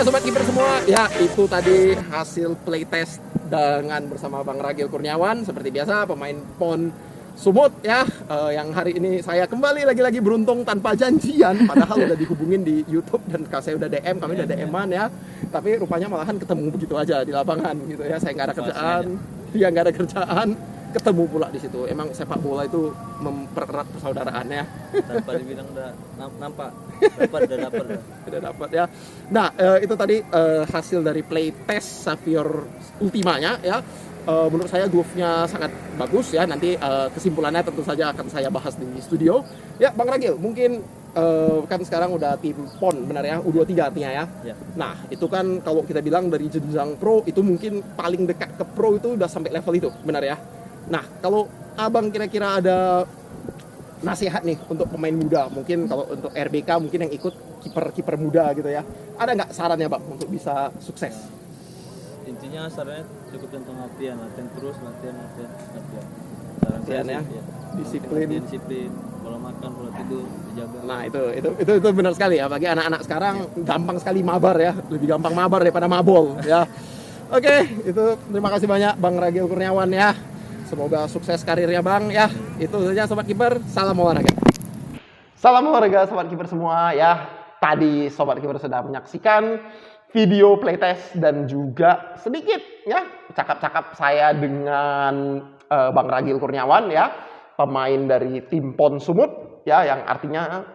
Sobat Kiper semua, ya itu tadi hasil playtest dengan bersama Bang Ragil Kurniawan. Seperti biasa pemain PON Sumut ya, yang hari ini saya kembali lagi-lagi beruntung tanpa janjian. Padahal udah dihubungin di YouTube dan saya udah DM, kami udah DM-an ya. Tapi rupanya malahan ketemu begitu aja di lapangan gitu ya. Saya nggak ada kerjaan, dia nggak ada kerjaan, ketemu pula di situ. Emang sepak bola itu mempererat persaudaraan ya. Tanpa dibilang udah nampak udah dapat ya. Nah, itu tadi hasil dari playtest Xavier Ultimanya ya. Menurut saya glove-nya sangat bagus ya. Nanti kesimpulannya tentu saja akan saya bahas di studio. Ya, Bang Ragil, mungkin kan sekarang udah tim PON benar ya, U23 artinya ya. Ya. Nah, itu kan kalau kita bilang dari jenjang pro itu mungkin paling dekat ke pro itu udah sampai level itu, benar ya. Nah, kalau Abang kira-kira ada nasihat nih untuk pemain muda, mungkin kalau untuk RBK mungkin yang ikut kiper muda gitu ya, ada nggak sarannya Bang untuk bisa sukses? Intinya sarannya cukup tentang latihan terus, latihan. Saran Latihan saya ya, sih, disiplin, pola makan, pola tidur dijaga. Nah itu benar sekali ya, bagi anak-anak sekarang gampang sekali mabar ya, lebih gampang mabar daripada mabol ya. Oke, itu terima kasih banyak Bang Ragil Kurniawan ya. Semoga sukses karirnya Bang ya. Itu saja Sobat Kiper, salam olahraga. Salam olahraga Sobat Kiper semua ya. Tadi Sobat Kiper sudah menyaksikan video playtest dan juga sedikit ya cakap-cakap saya dengan Bang Ragil Kurniawan ya, pemain dari tim PON Sumut ya, yang artinya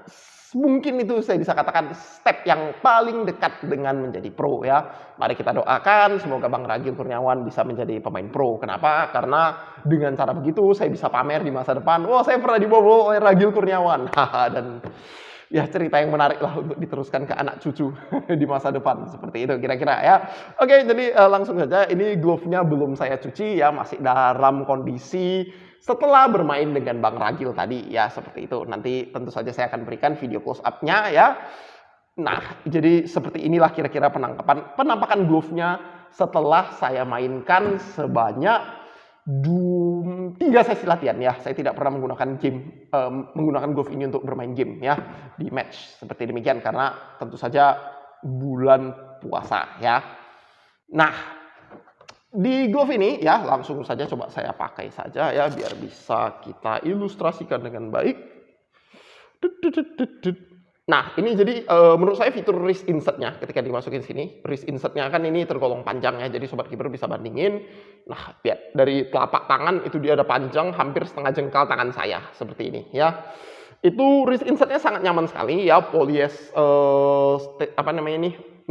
mungkin itu saya bisa katakan step yang paling dekat dengan menjadi pro ya. Mari kita doakan semoga Bang Ragil Kurniawan bisa menjadi pemain pro. Kenapa? Karena dengan cara begitu saya bisa pamer di masa depan, wah saya pernah dibobol oleh Ragil Kurniawan. Dan ya cerita yang menarik lah untuk diteruskan ke anak cucu di masa depan. Seperti itu kira-kira ya. Oke, jadi langsung saja, ini glove-nya belum saya cuci ya, masih dalam kondisi setelah bermain dengan Bang Ragil tadi ya, seperti itu. Nanti tentu saja saya akan berikan video close up-nya ya. Nah, jadi seperti inilah kira-kira penampakan glove-nya setelah saya mainkan sebanyak 3 sesi latihan ya. Saya tidak pernah menggunakan glove ini untuk bermain game ya di match seperti demikian, karena tentu saja bulan puasa ya. Nah, di glove ini ya langsung saja coba saya pakai saja ya biar bisa kita ilustrasikan dengan baik. Nah, ini jadi menurut saya fitur wrist insert-nya ketika dimasukin sini, wrist insert-nya kan ini tergolong panjang ya, jadi Sobat Kiper bisa bandingin. Nah, lihat dari telapak tangan itu dia ada panjang hampir setengah jengkal tangan saya seperti ini ya. Itu wrist insert-nya sangat nyaman sekali ya,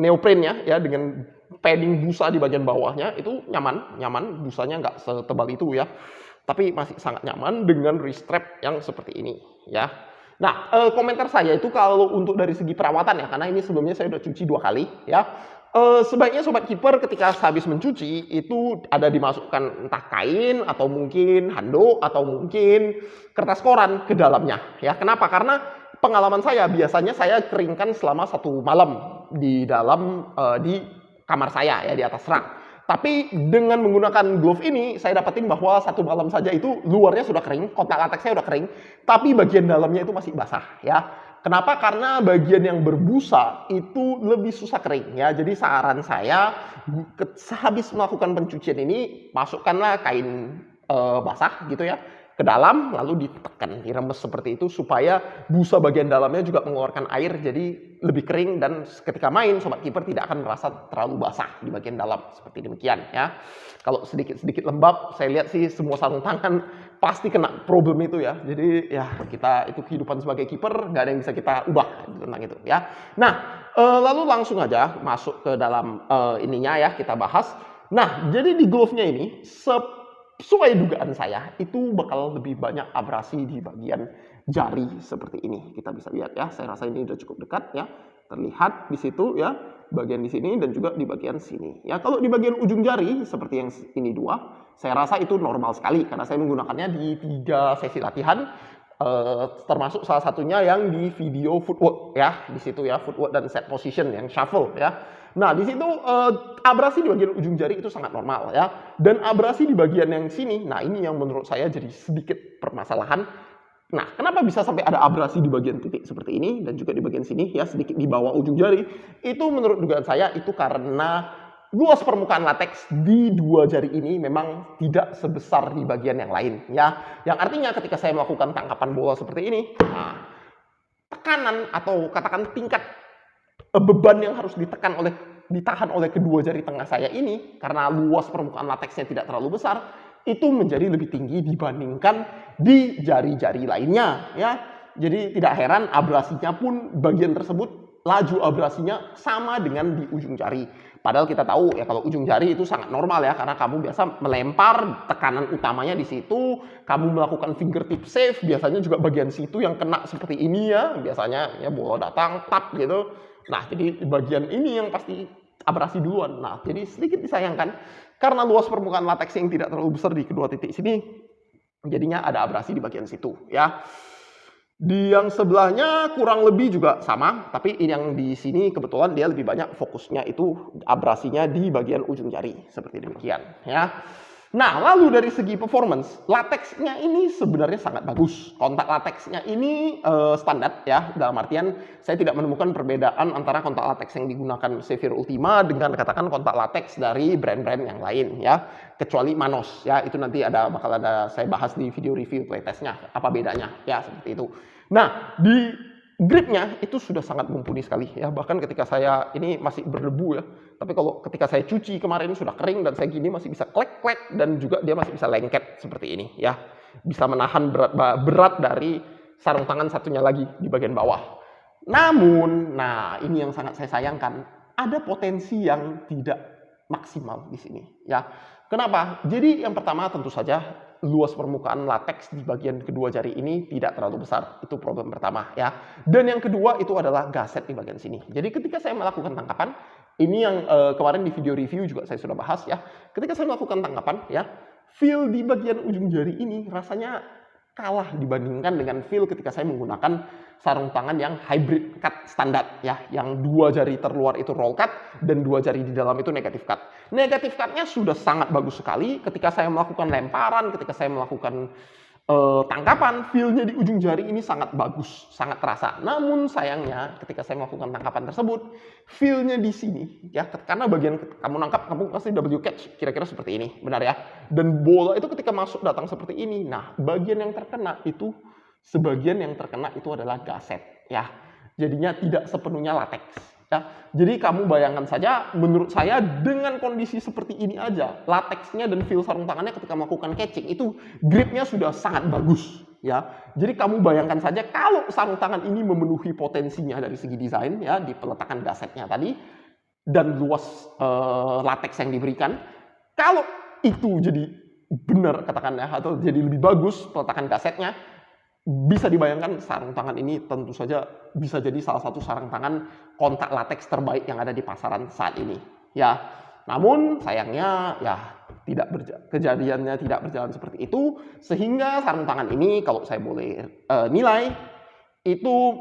neoprene ya dengan padding busa di bagian bawahnya itu nyaman, busanya nggak setebal itu ya, tapi masih sangat nyaman dengan wrist strap yang seperti ini ya. Nah, komentar saya itu kalau untuk dari segi perawatan ya, karena ini sebelumnya saya udah cuci 2 kali ya. Sebaiknya Sobat Kiper ketika habis mencuci itu ada dimasukkan entah kain atau mungkin handuk atau mungkin kertas koran ke dalamnya ya. Kenapa? Karena pengalaman saya biasanya saya keringkan selama 1 malam di dalam di kamar saya ya, di atas rak. Tapi dengan menggunakan glove ini, saya dapetin bahwa 1 malam saja itu luarnya sudah kering, kontak lateksnya sudah kering, tapi bagian dalamnya itu masih basah ya. Kenapa? Karena bagian yang berbusa itu lebih susah kering ya. Jadi saran saya, sehabis melakukan pencucian ini, masukkanlah kain basah gitu ya ke dalam, lalu ditekan, diremes seperti itu supaya busa bagian dalamnya juga mengeluarkan air, jadi lebih kering, dan ketika main Sobat Kiper tidak akan merasa terlalu basah di bagian dalam seperti demikian ya. Kalau sedikit lembab, saya lihat sih semua sarung tangan pasti kena problem itu ya. Jadi ya kita itu kehidupan sebagai kiper, nggak ada yang bisa kita ubah tentang itu ya. Nah, lalu langsung aja masuk ke dalam ininya ya, kita bahas. Nah, jadi di glove-nya ini sesuai dugaan saya itu bakal lebih banyak abrasi di bagian jari seperti ini. Kita bisa lihat ya, saya rasa ini udah cukup dekat ya. Terlihat di situ ya, bagian di sini dan juga di bagian sini. Ya, kalau di bagian ujung jari seperti yang ini 2, saya rasa itu normal sekali karena saya menggunakannya di 3 sesi latihan. Termasuk salah satunya yang di video footwork ya, di situ ya, footwork dan set position yang shuffle ya. Nah, di situ abrasi di bagian ujung jari itu sangat normal ya. Dan abrasi di bagian yang sini, nah ini yang menurut saya jadi sedikit permasalahan. Nah, kenapa bisa sampai ada abrasi di bagian titik seperti ini dan juga di bagian sini ya, sedikit di bawah ujung jari? Itu menurut dugaan saya itu karena luas permukaan lateks di dua jari ini memang tidak sebesar di bagian yang lain ya. Yang artinya ketika saya melakukan tangkapan bola seperti ini, nah, tekanan atau katakan tingkat beban yang harus ditahan oleh kedua jari tengah saya ini karena luas permukaan lateksnya tidak terlalu besar, itu menjadi lebih tinggi dibandingkan di jari-jari lainnya ya. Jadi tidak heran abrasinya pun bagian tersebut laju abrasinya sama dengan di ujung jari. Padahal kita tahu ya kalau ujung jari itu sangat normal ya, karena kamu biasa melempar, tekanan utamanya di situ, kamu melakukan fingertip save, biasanya juga bagian situ yang kena seperti ini ya, biasanya ya bola datang tap gitu. Nah, jadi bagian ini yang pasti abrasi duluan. Nah, jadi sedikit disayangkan karena luas permukaan lateks yang tidak terlalu besar di kedua titik sini, jadinya ada abrasi di bagian situ ya. Di yang sebelahnya kurang lebih juga sama, tapi yang di sini kebetulan dia lebih banyak fokusnya itu abrasinya di bagian ujung jari seperti demikian ya. Nah, lalu dari segi performance, lateksnya ini sebenarnya sangat bagus. Kontak lateksnya ini standar ya, dalam artian saya tidak menemukan perbedaan antara kontak lateks yang digunakan Saphir Ultima dengan katakan kontak lateks dari brand-brand yang lain ya, kecuali Manos ya, itu nanti bakal ada saya bahas di video review playtestnya apa bedanya ya, seperti itu. Nah, di gripnya itu sudah sangat mumpuni sekali ya, bahkan ketika saya ini masih berdebu ya, tapi kalau ketika saya cuci kemarin sudah kering dan saya gini masih bisa klek-klek dan juga dia masih bisa lengket seperti ini ya, bisa menahan berat dari sarung tangan satunya lagi di bagian bawah. Namun, nah ini yang sangat saya sayangkan, ada potensi yang tidak maksimal di sini ya. Kenapa? Jadi yang pertama tentu saja luas permukaan lateks di bagian kedua jari ini tidak terlalu besar. Itu problem pertama ya. Dan yang kedua itu adalah gaset di bagian sini. Jadi ketika saya melakukan tangkapan, ini yang kemarin di video review juga saya sudah bahas ya. Ketika saya melakukan tangkapan ya, feel di bagian ujung jari ini rasanya kalah dibandingkan dengan feel ketika saya menggunakan sarung tangan yang hybrid cut standar ya, yang dua jari terluar itu roll cut dan dua jari di dalam itu negative cut. Negative cut-nya sudah sangat bagus sekali ketika saya melakukan lemparan, ketika saya melakukan tangkapan, feel-nya di ujung jari ini sangat bagus, sangat terasa. Namun sayangnya ketika saya melakukan tangkapan tersebut, feel-nya di sini ya, karena bagian kamu nangkap, kamu pasti W catch kira-kira seperti ini, benar ya. Dan bola itu ketika masuk datang seperti ini. Nah, bagian yang terkena itu sebagian yang terkena itu adalah gaset ya. Jadinya tidak sepenuhnya lateks. Ya, jadi kamu bayangkan saja, menurut saya dengan kondisi seperti ini aja, lateksnya dan feel sarung tangannya ketika melakukan catching itu gripnya sudah sangat bagus ya. Jadi kamu bayangkan saja kalau sarung tangan ini memenuhi potensinya dari segi desain ya, di peletakan gasetnya tadi dan luas lateks yang diberikan, kalau itu jadi benar katakan ya, atau jadi lebih bagus peletakan gasetnya, bisa dibayangkan sarung tangan ini tentu saja bisa jadi salah satu sarung tangan kontak lateks terbaik yang ada di pasaran saat ini ya. Namun sayangnya ya kejadiannya tidak berjalan seperti itu, sehingga sarung tangan ini kalau saya boleh nilai itu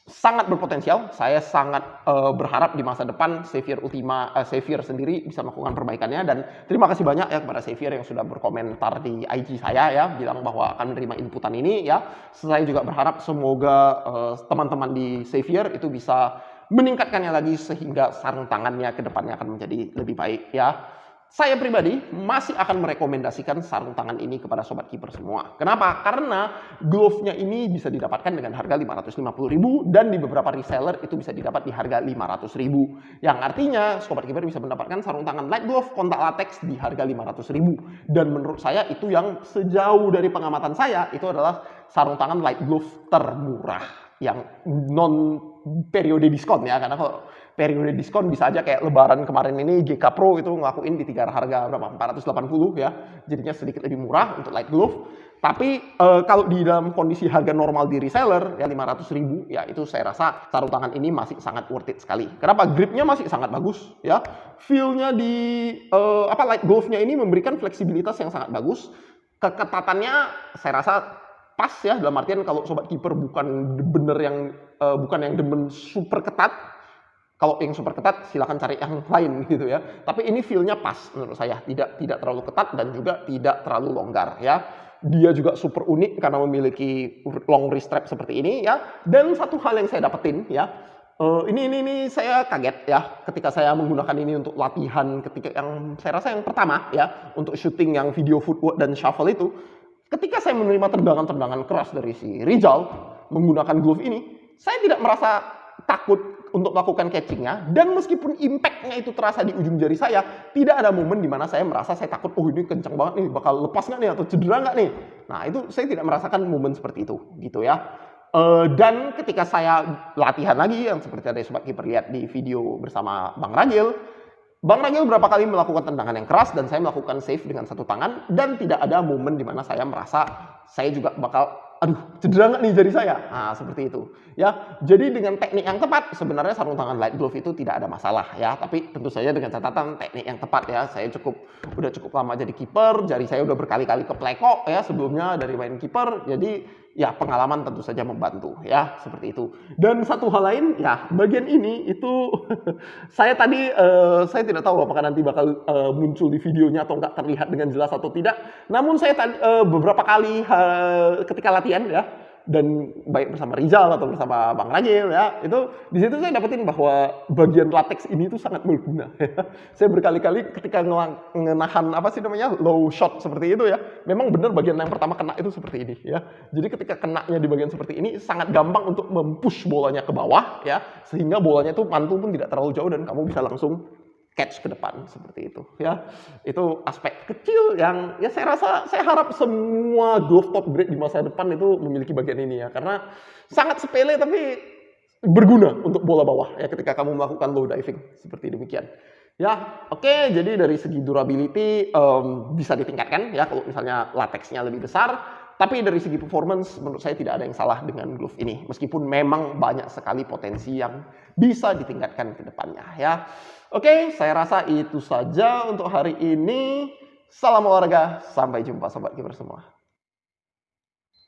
sangat berpotensial. Saya sangat berharap di masa depan Saphir Ultima, Saphir sendiri bisa melakukan perbaikannya. Dan terima kasih banyak ya kepada Saphir yang sudah berkomentar di IG saya ya, bilang bahwa akan menerima inputan ini ya. Saya juga berharap semoga teman-teman di Saphir itu bisa meningkatkannya lagi sehingga sarung tangannya ke depannya akan menjadi lebih baik ya. Saya pribadi masih akan merekomendasikan sarung tangan ini kepada sobat kiper semua. Kenapa? Karena glove-nya ini bisa didapatkan dengan harga 550.000 dan di beberapa reseller itu bisa didapat di harga 500.000. Yang artinya sobat kiper bisa mendapatkan sarung tangan light glove kontak latex di harga 500.000. Dan menurut saya itu yang sejauh dari pengamatan saya itu adalah sarung tangan light glove termurah yang non periode diskon ya, karena kalau periode diskon bisa aja kayak lebaran kemarin ini GK Pro itu ngelakuin di harga berapa? 480 ya. Jadinya sedikit lebih murah untuk light glove. Tapi kalau di dalam kondisi harga normal di reseller ya 500.000 ya, itu saya rasa sarung tangan ini masih sangat worth it sekali. Kenapa? Gripnya masih sangat bagus ya. Feel-nya di light glove-nya ini memberikan fleksibilitas yang sangat bagus. Keketatannya saya rasa pas ya, dalam artian kalau sobat kiper bukan yang demen super ketat. Kalau yang super ketat silakan cari yang lain gitu ya. Tapi ini feel-nya pas menurut saya, tidak terlalu ketat dan juga tidak terlalu longgar ya. Dia juga super unik karena memiliki long wrist strap seperti ini ya. Dan satu hal yang saya dapetin ya, ini saya kaget ya ketika saya menggunakan ini untuk latihan ketika yang saya rasa yang pertama ya untuk syuting yang video footwork dan shuffle itu. Ketika saya menerima tendangan-tendangan keras dari si Rizal menggunakan glove ini, saya tidak merasa takut untuk melakukan catchingnya, dan meskipun impact-nya itu terasa di ujung jari saya, tidak ada momen di mana saya merasa saya takut, oh ini kencang banget nih, bakal lepas nggak nih, atau cedera nggak nih. Nah itu saya tidak merasakan momen seperti itu, gitu ya. Dan ketika saya latihan lagi, yang seperti ada Sobat Kiper lihat di video bersama Bang Ragil berapa kali melakukan tendangan yang keras, dan saya melakukan save dengan satu tangan, dan tidak ada momen di mana saya merasa saya juga bakal aduh cedera nggak nih jari saya. Nah seperti itu ya. Jadi dengan teknik yang tepat sebenarnya sarung tangan light glove itu tidak ada masalah ya, tapi tentu saja dengan catatan teknik yang tepat ya. Saya udah cukup lama jadi kiper, jari saya udah berkali-kali keplekok ya sebelumnya dari main kiper, jadi ya pengalaman tentu saja membantu ya, seperti itu. Dan satu hal lain ya, bagian ini itu saya tadi saya tidak tahu apakah nanti bakal muncul di videonya atau enggak, terlihat dengan jelas atau tidak. Namun saya beberapa kali ketika latihan ya, dan baik bersama Rizal atau bersama Bang Ragil ya, itu di situ saya dapetin bahwa bagian latex ini itu sangat berguna ya. Saya berkali-kali ketika ngenahan apa sih namanya low shot seperti itu ya, memang benar bagian yang pertama kena itu seperti ini ya. Jadi ketika kenanya di bagian seperti ini sangat gampang untuk mempush bolanya ke bawah ya, sehingga bolanya itu mantul pun tidak terlalu jauh dan kamu bisa langsung catch ke depan seperti itu ya. Itu aspek kecil yang ya saya harap semua glove top grade di masa depan itu memiliki bagian ini ya, karena sangat sepele tapi berguna untuk bola bawah ya ketika kamu melakukan low diving seperti demikian. Ya, oke, jadi dari segi durability bisa ditingkatkan ya kalau misalnya latexnya lebih besar, tapi dari segi performance menurut saya tidak ada yang salah dengan glove ini, meskipun memang banyak sekali potensi yang bisa ditingkatkan ke depannya ya. Oke, saya rasa itu saja untuk hari ini. Salam olahraga, sampai jumpa Sobat Kiper semua.